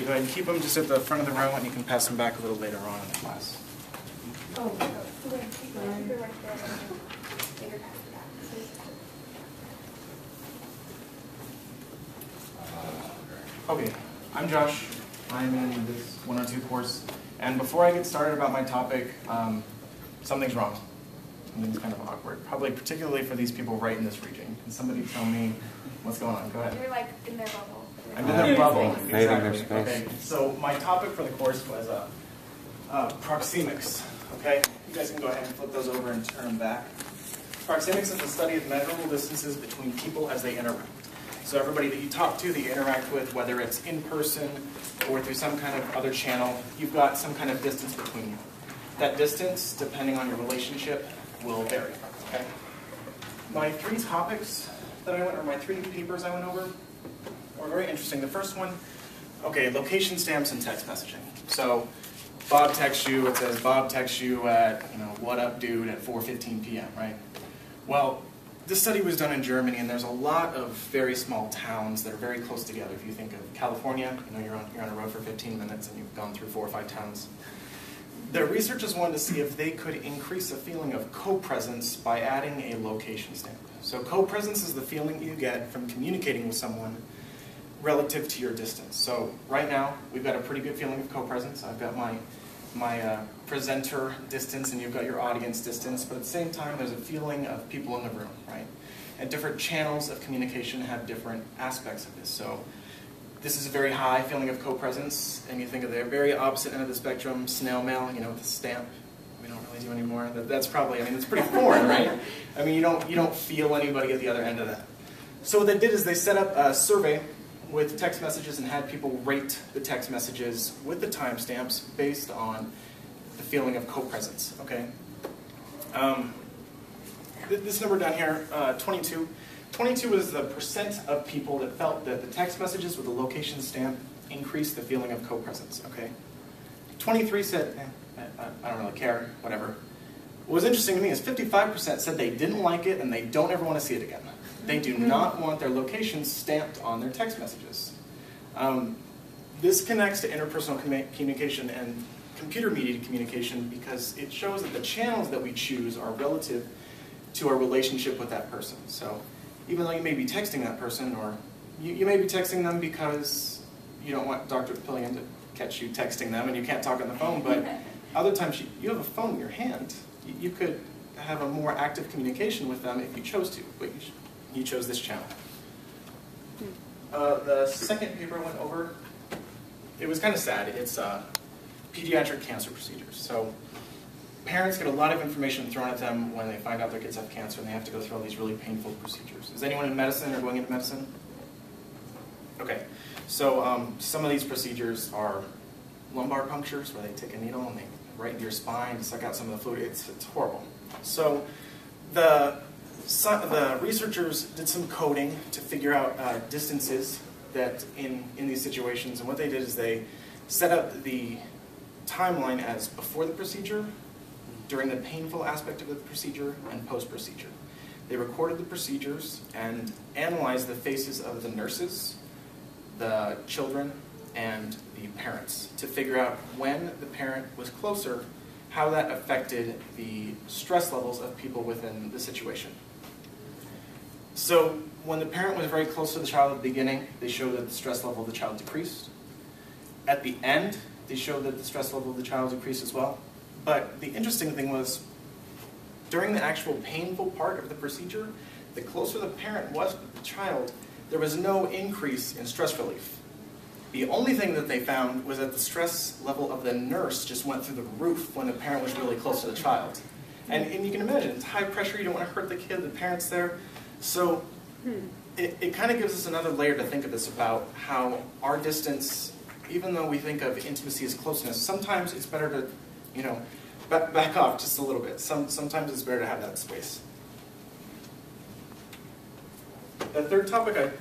go ahead and keep them just at the front of the row, and you can pass them back a little later on in the class. Okay, I'm Josh. I'm in this 102 course, and before I get started about my topic, something's wrong. Something's kind of awkward, probably particularly for these people right in this region. Can somebody tell me what's going on? Go ahead. You're like in their bubble. I'm in their bubble, Exactly. exactly. Okay, so my topic for the course was Proxemics. Okay, you guys can go ahead and flip those over and turn them back. Proxemics is the study of measurable distances between people as they interact. So everybody that you talk to, that you interact with, whether it's in person or through some kind of other channel, you've got some kind of distance between you. That distance, depending on your relationship, will vary. Okay. My three topics that I went, or my three papers I went over, were very interesting. The first one, okay, location stamps and text messaging. So Bob texts you. It says Bob texts you at what up, dude, at 4:15 p.m. Right? Well, this study was done in Germany, and there's a lot of very small towns that are very close together. If you think of California, you're on a road for 15 minutes and you've gone through 4 or 5 towns. The researchers wanted to see if they could increase a feeling of co-presence by adding a location stamp. So co-presence is the feeling you get from communicating with someone relative to your distance. So right now, we've got a pretty good feeling of co-presence. I've got my presenter distance, and you've got your audience distance, but at the same time, there's a feeling of people in the room, right? And different channels of communication have different aspects of this. So this is a very high feeling of co-presence, and you think of the very opposite end of the spectrum, snail mail, with the stamp. We don't really do anymore. That's probably, it's pretty foreign, right? You don't feel anybody at the other end of that. So what they did is they set up a survey with text messages and had people rate the text messages with the timestamps based on the feeling of co-presence, okay? This number down here, 22. 22 is the percent of people that felt that the text messages with the location stamp increased the feeling of co-presence, okay? 23 said, I don't really care, whatever. What was interesting to me is 55% said they didn't like it and they don't ever want to see it again. They do not want their location stamped on their text messages. This connects to interpersonal communication and computer-mediated communication because it shows that the channels that we choose are relative to our relationship with that person. So even though you may be texting that person, or you may be texting them because you don't want Dr. Pillion to catch you texting them and you can't talk on the phone, but other times you have a phone in your hand. You could have a more active communication with them if you chose to, but you chose this channel. The second paper I went over, it was kind of sad. It's pediatric cancer procedures. So parents get a lot of information thrown at them when they find out their kids have cancer, and they have to go through all these really painful procedures. Is anyone in medicine or going into medicine? Okay, so some of these procedures are lumbar punctures, where they take a needle and they right into your spine to suck out some of the fluid. It's horrible. So the researchers did some coding to figure out distances that in these situations, and what they did is they set up the timeline as before the procedure, during the painful aspect of the procedure, and post-procedure. They recorded the procedures and analyzed the faces of the nurses, the children, and the parents to figure out when the parent was closer, how that affected the stress levels of people within the situation. So when the parent was very close to the child at the beginning, they showed that the stress level of the child decreased. At the end, they showed that the stress level of the child decreased as well. But the interesting thing was, during the actual painful part of the procedure, the closer the parent was with the child, there was no increase in stress relief. The only thing that they found was that the stress level of the nurse just went through the roof when the parent was really close to the child. And you can imagine, it's high pressure, you don't want to hurt the kid, the parent's there. So it kind of gives us another layer to think of this about how our distance, even though we think of intimacy as closeness, sometimes it's better to, back off just a little bit. Sometimes it's better to have that space. The third topic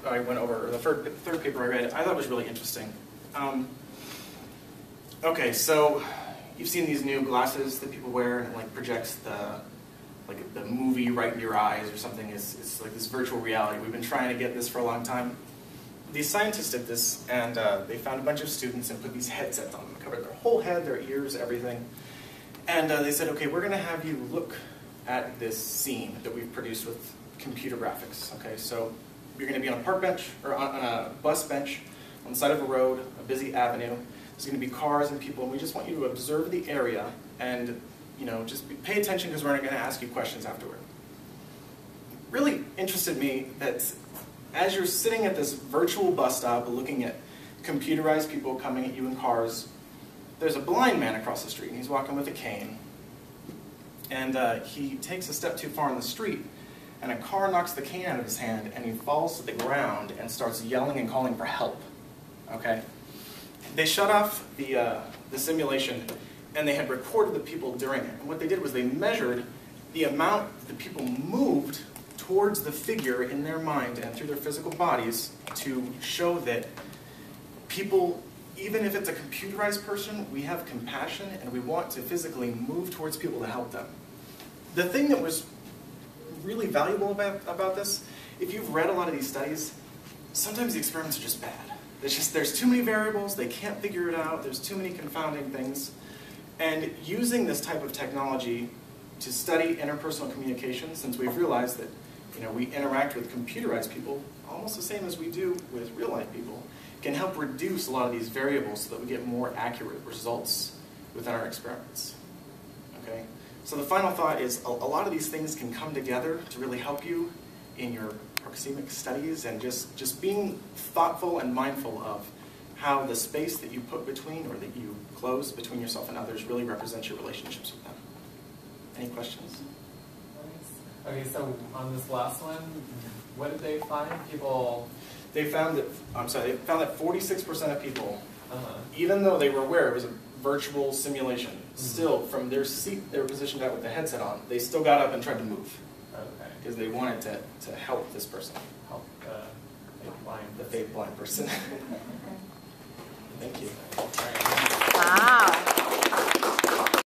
I went over, or the third paper I read, I thought was really interesting. Okay, so you've seen these new glasses that people wear, and it projects the movie right in your eyes or something. It's like this virtual reality. We've been trying to get this for a long time. these scientists did this, and they found a bunch of students and put these headsets on them, covered their whole head, their ears, everything. And they said, okay, we're going to have you look at this scene that we've produced with computer graphics. Okay, so you're going to be on a park bench, or on a bus bench, on the side of a road, a busy avenue. There's going to be cars and people, and we just want you to observe the area and, you know, just pay attention because we're going to ask you questions afterward. Really interested me that as you're sitting at this virtual bus stop looking at computerized people coming at you in cars, there's a blind man across the street, and he's walking with a cane. And he takes a step too far in the street, and a car knocks the cane out of his hand, and he falls to the ground and starts yelling and calling for help. Okay? They shut off the simulation, and they had recorded the people during it. And what they did was they measured the amount the people moved towards the figure in their mind and through their physical bodies to show that people, even if it's a computerized person, we have compassion and we want to physically move towards people to help them. The thing that was really valuable about this, if you've read a lot of these studies, sometimes the experiments are just bad. There's too many variables, they can't figure it out, there's too many confounding things. And using this type of technology to study interpersonal communication, since we've realized that, you know, we interact with computerized people almost the same as we do with real life people, can help reduce a lot of these variables so that we get more accurate results within our experiments. Okay? So the final thought is a lot of these things can come together to really help you in your proxemic studies, and just being thoughtful and mindful of how the space that you put between, or that you close between yourself and others, really represents your relationships with them. Any questions? Okay, so on this last one, what did they find? People... They found that, they found that 46% of people, even though they were aware it was a virtual simulation, still from their seat they were positioned out with the headset on, they still got up and tried to move. Okay. Because they wanted to help this person. Help the fake blind person. The fake blind person. Thank you.